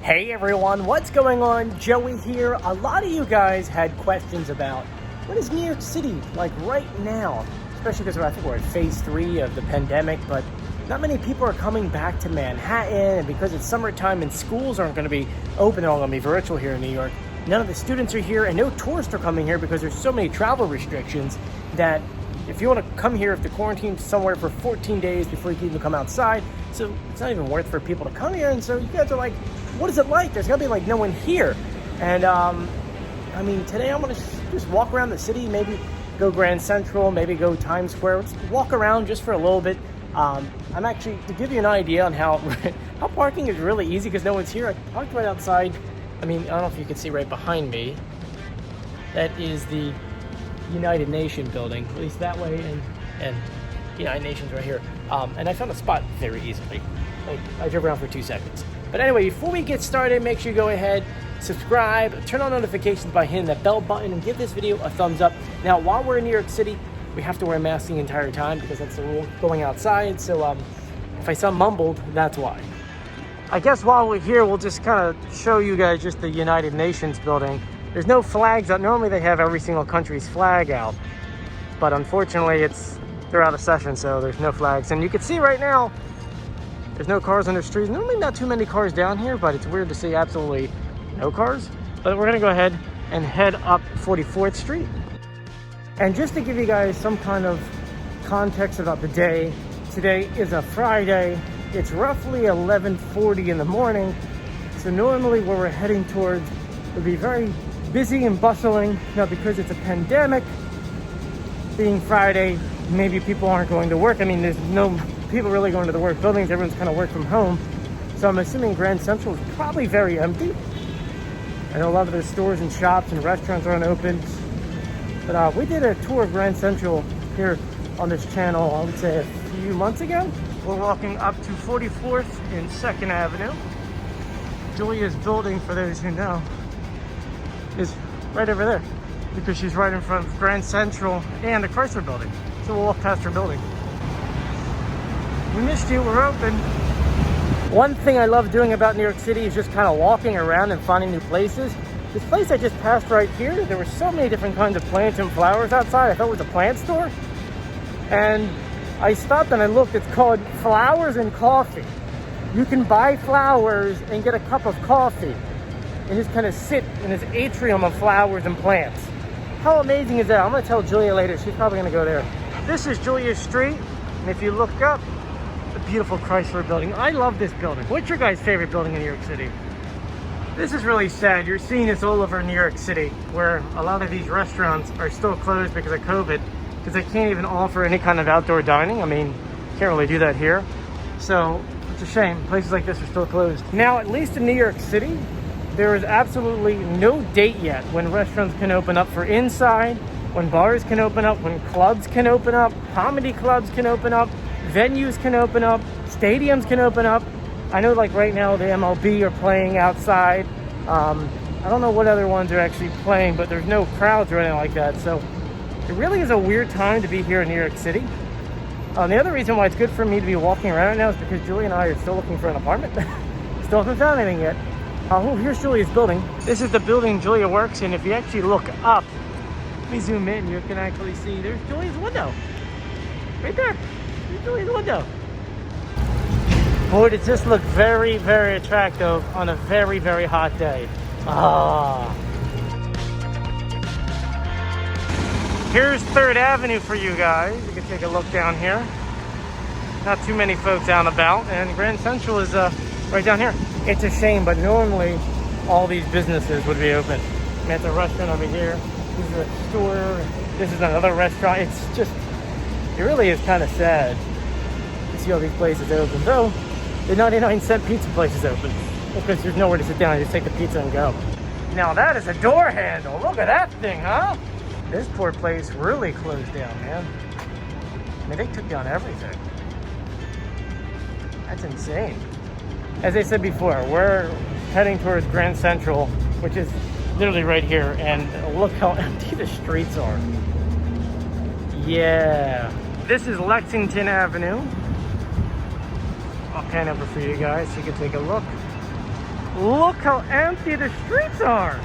Hey everyone, what's going on? Joey here. A lot of you guys had questions about what is New York City like right now, especially because I think we're at phase 3 of the pandemic, but not many people are coming back to Manhattan, and because it's summertime and schools aren't going to be open, they're all going to be virtual here in New York. None of the students are here and no tourists are coming here because there's so many travel restrictions that if you want to come here, if the quarantine's somewhere for 14 days before you can even come outside, so it's not even worth for people to come here. And so you guys are like, what is it like? There's gonna be like no one here. And I mean, today I'm gonna just walk around the city, maybe go Grande Central, maybe go Times Square, just walk around just for a little bit. I'm actually, to give you an idea on how parking is really easy because no one's here, I parked right outside. I mean, I don't know if you can see right behind me. That is the United Nations building, at least that way, and United Nations right here. And I found a spot very easily. I drove around for 2 seconds. But anyway, before we get started, make sure you go ahead, subscribe, turn on notifications by hitting that bell button, and give this video a thumbs up. Now, while we're in New York City, we have to wear masks the entire time because that's the rule going outside. So if I sound mumbled, that's why. I guess while we're here, we'll just kind of show you guys just the United Nations building. There's no flags out. Normally they have every single country's flag out, but unfortunately they're out of session, so there's no flags. And you can see right now, there's no cars on the streets. Normally not too many cars down here, but it's weird to see absolutely no cars. But we're gonna go ahead and head up 44th Street. And just to give you guys some kind of context about the day, today is a Friday. It's roughly 11:40 in the morning. So normally where we're heading towards would be very busy and bustling. Now because it's a pandemic, being Friday, maybe people aren't going to work. I mean, there's no people really going to the work buildings. Everyone's kind of work from home. So I'm assuming Grande Central is probably very empty. I know a lot of the stores and shops and restaurants aren't open. But we did a tour of Grande Central here on this channel, I would say a few months ago. We're walking up to 44th and 2nd Avenue. Julia's building, for those who know, is right over there because she's right in front of Grande Central and the Chrysler building. So we'll walk past her building. We missed you, we're open. One thing I love doing about New York City is just kind of walking around and finding new places. This place I just passed right here, there were so many different kinds of plants and flowers outside. I thought it was a plant store. And I stopped and I looked, it's called Flowers and Coffee. You can buy flowers and get a cup of coffee and just kind of sit in this atrium of flowers and plants. How amazing is that? I'm gonna tell Julia later, she's probably gonna go there. This is Julia Street, and if you look up, the beautiful Chrysler building. I love this building. What's your guys' favorite building in New York City? This is really sad. You're seeing this all over New York City, where a lot of these restaurants are still closed because of COVID, because they can't even offer any kind of outdoor dining. I mean, can't really do that here. So it's a shame. Places like this are still closed. Now, at least in New York City, there is absolutely no date yet when restaurants can open up for inside, when bars can open up, when clubs can open up, comedy clubs can open up, venues can open up, stadiums can open up. I know like right now the MLB are playing outside. I don't know what other ones are actually playing, but there's no crowds or anything like that. So it really is a weird time to be here in New York City. The other reason why it's good for me to be walking around right now is because Julie and I are still looking for an apartment. Still haven't found anything yet. Oh, here's Julia's building. This is the building Julia works in. If you actually look up, let me zoom in, you can actually see there's Julia's window. Right there. There's Julia's window. Boy, does this look very, very attractive on a very, very hot day. Ah. Here's 3rd Avenue for you guys. You can take a look down here. Not too many folks out and about, and Grande Central is right down here. It's a shame, but normally all these businesses would be open. I mean, it's a restaurant over here. This is a store. This is another restaurant. It's just, it really is kind of sad to see all these places open. Though, the 99-cent pizza place is open because there's nowhere to sit down. You just take the pizza and go. Now that is a door handle. Look at that thing, huh? This poor place really closed down, man. I mean, they took down everything. That's insane. As I said before, we're heading towards Grande Central, which is literally right here, and look how empty the streets are. Yeah. This is Lexington Avenue. I'll pan over for you guys so you can take a look. Look how empty the streets are.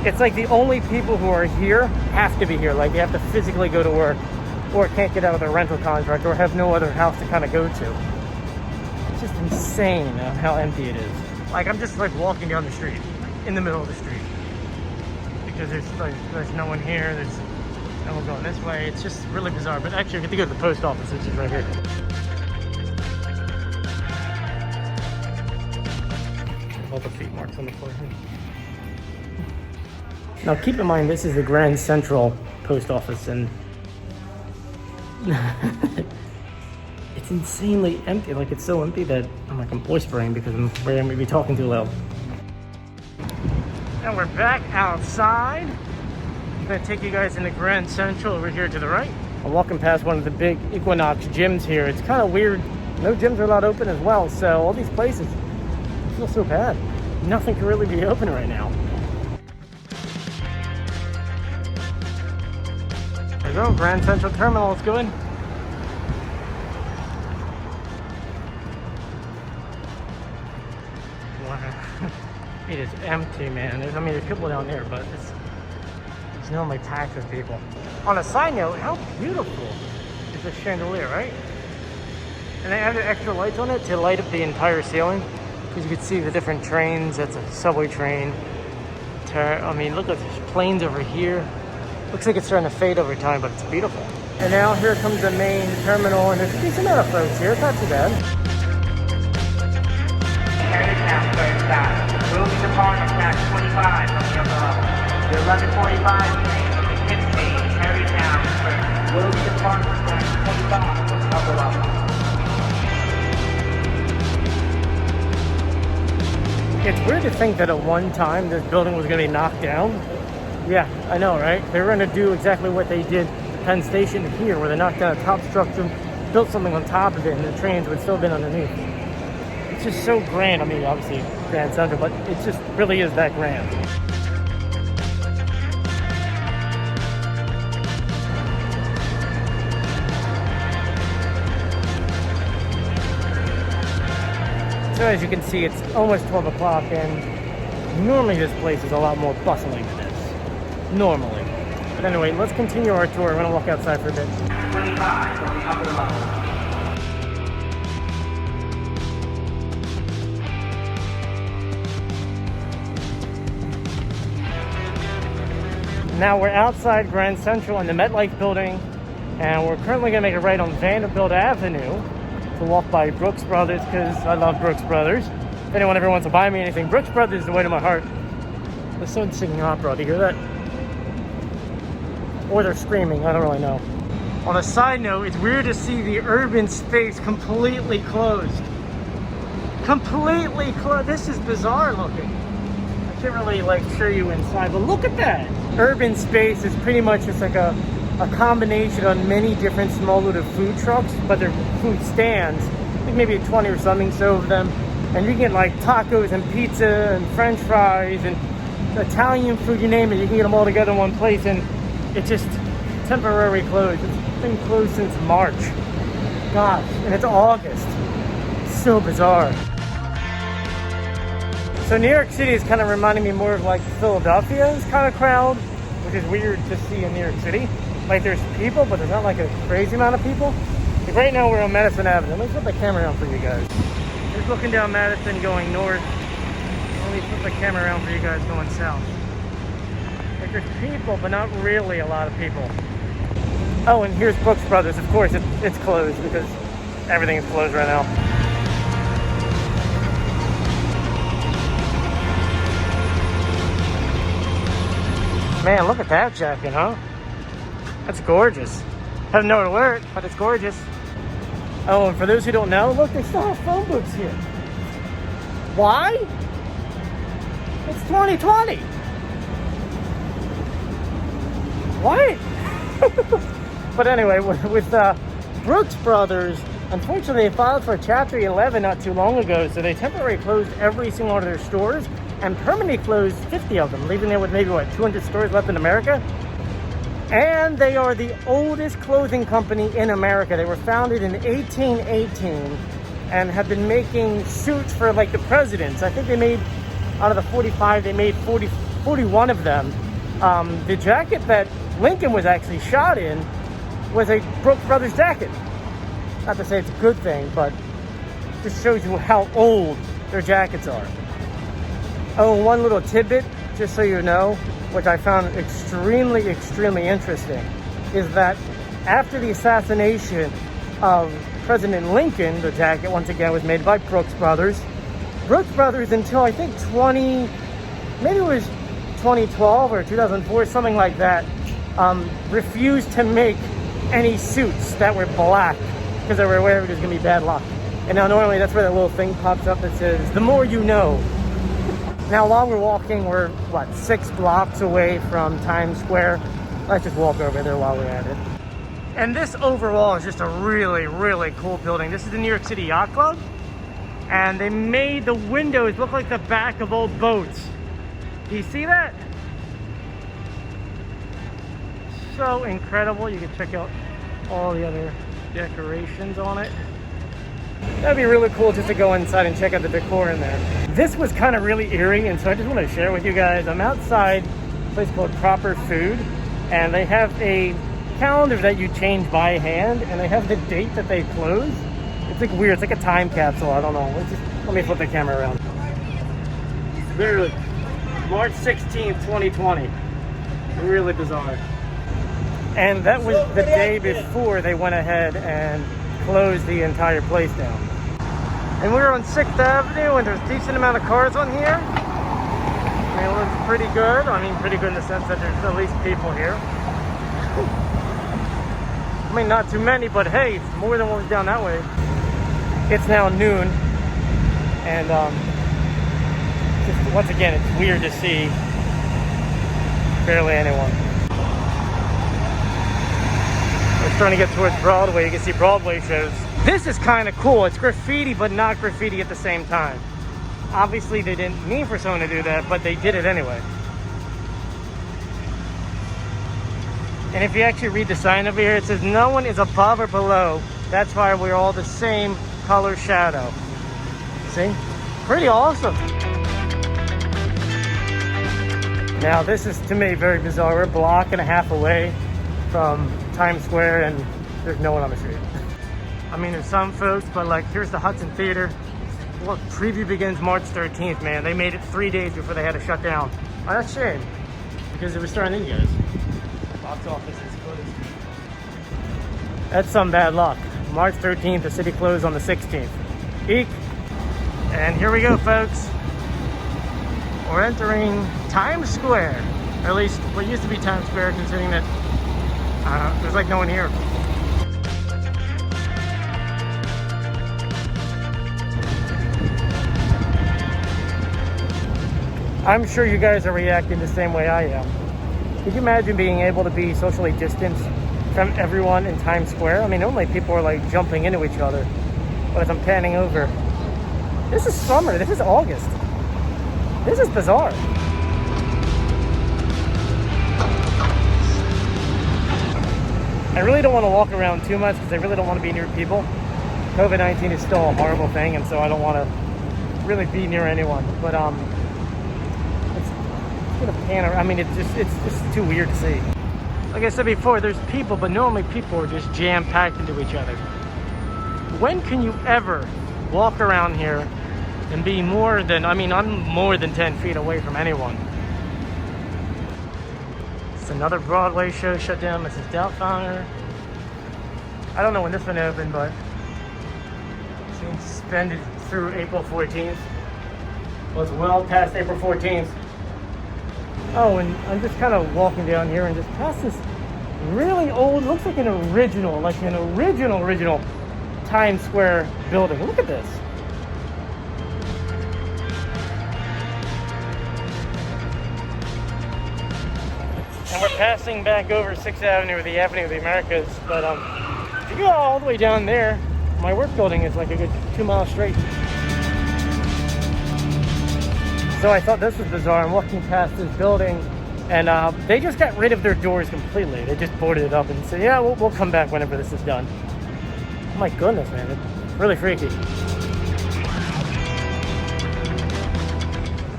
It's like the only people who are here have to be here. Like they have to physically go to work or can't get out of their rental contract or have no other house to kind of go to. It's just insane how empty it is. Like I'm just like walking down the street, in the middle of the street. Because there's no one here, there's no one going this way. It's just really bizarre. But actually I get to go to the post office, which is right here. All the feet marks on the floor here. Now keep in mind, this is the Grande Central post office, and it's insanely empty. Like it's so empty that I'm voice spraying because I'm afraid I'm gonna be talking too loud. And we're back outside. I'm gonna take you guys into Grande Central over here to the right. I'm walking past one of the big Equinox gyms here. It's kind of weird. No gyms are allowed open as well, so all these places feel so bad. Nothing can really be open right now. There we go, Grande Central Terminal, let's go in. Wow. It is empty, man. There's people down there, but it's normally packed with people. On a side note, how beautiful is this chandelier, right? And they added extra lights on it to light up the entire ceiling. Because you can see the different trains. That's a subway train. Look at these planes over here. Looks like it's starting to fade over time, but it's beautiful. And now here comes the main terminal, and there's a decent amount of folks here. It's not too bad. We'll be departing at 25 from the upper level. The 11:45 train from the Kent station, Tarrytown Express. Will be departing at 25 from the upper level. It's weird to think that at one time this building was going to be knocked down. Yeah, I know, right? They were going to do exactly what they did at Penn Station here, where they knocked down a top structure, built something on top of it, and the trains would still have been underneath. It's just so grand. Obviously Grande Central, but it just really is that grand. So as you can see, it's almost 12 o'clock, and normally this place is a lot more bustling than this. Normally. But anyway, let's continue our tour. We're going to walk outside for a bit. 25 from the upper level. Now we're outside Grande Central in the MetLife building, and we're currently going to make a right on Vanderbilt Avenue to walk by Brooks Brothers, because I love Brooks Brothers. If anyone ever wants to buy me anything, Brooks Brothers is the way to my heart. They're so singing opera. Do you hear that? Or they're screaming. I don't really know. On a side note, it's weird to see the urban space completely closed. Completely closed. This is bizarre looking. I can't really show you inside, but look at that. Urban space is pretty much just like a combination of many different small little food trucks, but they're food stands, like maybe 20 or something so of them, and you can get tacos and pizza and french fries and Italian food, you name it, you can get them all together in one place, and it just temporarily closed. It's been closed since March. Gosh, and it's August. It's so bizarre. So New York City is kind of reminding me more of Philadelphia's kind of crowd, which is weird to see in New York City. There's people, but there's not a crazy amount of people. Right now we're on Madison Avenue. Let me put the camera on for you guys. Just looking down Madison going north. Let me put the camera around for you guys going south. There's people, but not really a lot of people. Oh, and here's Brooks Brothers. Of course, it's closed because everything is closed right now. Man, look at that jacket, huh? That's gorgeous. Haven't known to wear it, but it's gorgeous. Oh, and for those who don't know, look, they still have phone booths here. Why? It's 2020. What? But anyway, with Brooks Brothers, unfortunately, they filed for Chapter 11 not too long ago, so they temporarily closed every single one of their stores and permanently closed 50 of them, leaving them with maybe, 200 stores left in America? And they are the oldest clothing company in America. They were founded in 1818, and have been making suits for like the presidents. I think they made, out of the 45, they made 41 of them. The jacket that Lincoln was actually shot in was a Brooks Brothers jacket. Not to say it's a good thing, but just shows you how old their jackets are. Oh, one little tidbit, just so you know, which I found extremely, extremely interesting, is that after the assassination of President Lincoln, the jacket, once again, was made by Brooks Brothers. Brooks Brothers, until I think maybe it was 2012 or 2004, something like that, refused to make any suits that were black because they were aware it was going to be bad luck. And now normally that's where that little thing pops up that says, the more you know. Now while we're walking, we're, 6 blocks away from Times Square. Let's just walk over there while we're at it. And this overall is just a really, really cool building. This is the New York City Yacht Club. And they made the windows look like the back of old boats. Do you see that? So incredible. You can check out all the other decorations on it. That'd be really cool just to go inside and check out the decor in there. This was kind of really eerie, and so I just want to share with you guys. I'm outside a place called Proper Food, and they have a calendar that you change by hand, and they have the date that they close. It's like weird. It's like a time capsule. I don't know. Let me flip the camera around. Literally, March 16th, 2020. Really bizarre. And that was the day before they went ahead and closed the entire place down. And we're on 6th Avenue, and there's a decent amount of cars on here. I mean, it looks pretty good. I mean, pretty good in the sense that there's at least people here. I mean, not too many, but hey, it's more than what was down that way. It's now noon, and just, once again, it's weird to see barely anyone. We're starting to get towards Broadway. You can see Broadway shows. This is kind of cool. It's graffiti, but not graffiti at the same time. Obviously, they didn't mean for someone to do that, but they did it anyway. And if you actually read the sign over here, it says, no one is above or below. That's why we're all the same color shadow. See? Pretty awesome. Now, this is, to me, very bizarre. We're a block and a half away from Times Square, and there's no one on the street. I mean, there's some folks, but like, here's the Hudson Theater. Look, preview begins March 13th, man. They made it 3 days before they had to shut down. Oh, that's a shame, because it was starting to, guys. Box office is closed. That's some bad luck. March 13th, the city closed on the 16th. Eek. And here we go, folks. We're entering Times Square. Or at least what used to be Times Square, considering that there's like no one here. I'm sure you guys are reacting the same way I am. Could you imagine being able to be socially distanced from everyone in Times Square? I mean, normally people are like jumping into each other. But as I'm panning over, this is summer, this is August. This is bizarre. I really don't want to walk around too much because I really don't want to be near people. COVID-19 is still a horrible thing, and so I don't want to really be near anyone. But it's gonna pan around. I mean, it's just too weird to see. Like I said before, there's people, but normally people are just jam-packed into each other. When can you ever walk around here and be more than, I mean, I'm more than 10 feet away from anyone. It's another Broadway show shut down. This is Doubtfire. I don't know when this one opened, but it's being suspended through April 14th. Well, it's well past April 14th. Oh, and I'm just kind of walking down here and just past this really old, looks like an original Times Square building. Look at this. And we're passing back over 6th Avenue, or the Avenue of the Americas. But if you go all the way down there, my work building is like a good 2 miles straight. So I thought this was bizarre. I'm walking past this building, and they just got rid of their doors completely. They just boarded it up and said, yeah, we'll come back whenever this is done. Oh my goodness, man. It's really freaky.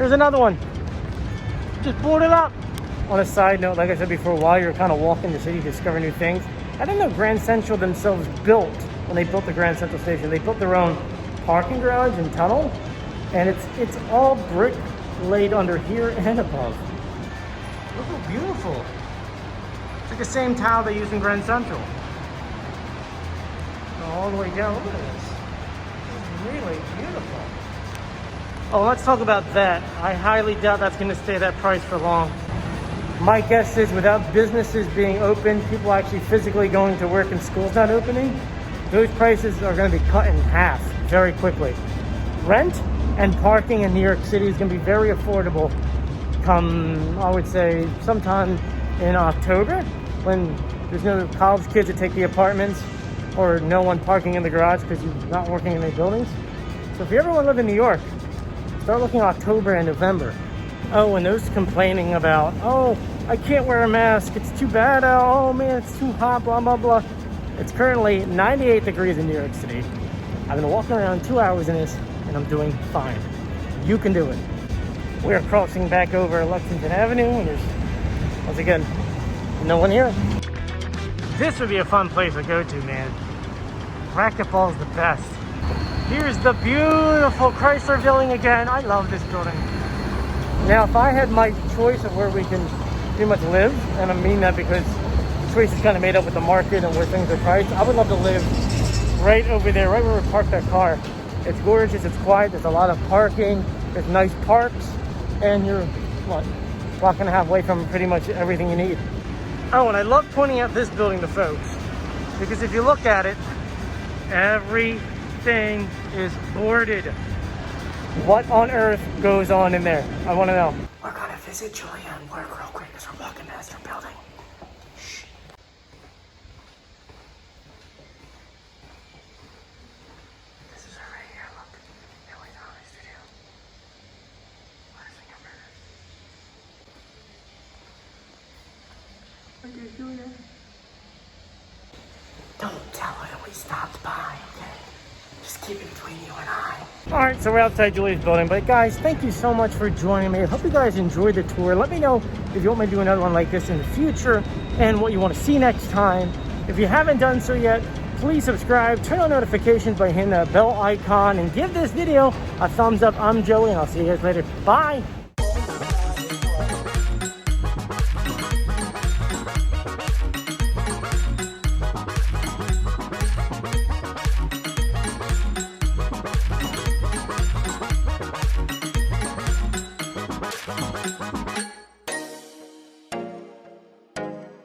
Here's another one. Just boarded up. On a side note, like I said before, while you're kind of walking the city, discover new things. I didn't know Grand Central themselves built, when they built the Grand Central Station, they built their own parking garage and tunnel. And it's all brick laid under here and above. Look how beautiful. It's like the same tile they use in Grand Central. All the way down, look at this. It's really beautiful. Oh, let's talk about that. I highly doubt that's gonna stay that price for long. My guess is without businesses being open, people actually physically going to work and schools not opening, those prices are gonna be cut in half very quickly. Rent and parking in New York City is gonna be very affordable come, I would say, sometime in October when there's no college kids that take the apartments or no one parking in the garage because you're not working in any buildings. So if you ever want to live in New York, start looking October and November. Oh, and those complaining about, oh, I can't wear a mask, it's too bad out, oh man, it's too hot, blah, blah, blah. It's currently 98 degrees in New York City. I've been walking around 2 hours in this, and I'm doing fine. You can do it. We're crossing back over Lexington Avenue, and there's, once again, no one here. This would be a fun place to go to, man. Racquetball's the best. Here's the beautiful Chrysler Building again. I love this building. Now, if I had my choice of where we can pretty much live, and I mean that because the choice is kind of made up with the market and where things are priced, I would love to live right over there, right where we parked that car. It's gorgeous, it's quiet, there's a lot of parking, there's nice parks, and you're, what, block and a half away from pretty much everything you need. Oh, and I love pointing out this building to folks, because if you look at it, everything is boarded. What on earth goes on in there? I want to know. We're gonna visit Julia and work real quick as we're walking past her building. Shh. This is her right here, look. Julie's on my studio. What is the number? Okay, Julia. Don't tell her that we stopped by, okay? Just keep it between you and I. All right, so we're outside Julia's building. But guys, thank you so much for joining me. I hope you guys enjoyed the tour. Let me know if you want me to do another one like this in the future and what you want to see next time. If you haven't done so yet, please subscribe, turn on notifications by hitting the bell icon, and give this video a thumbs up. I'm Joey, and I'll see you guys later. Bye.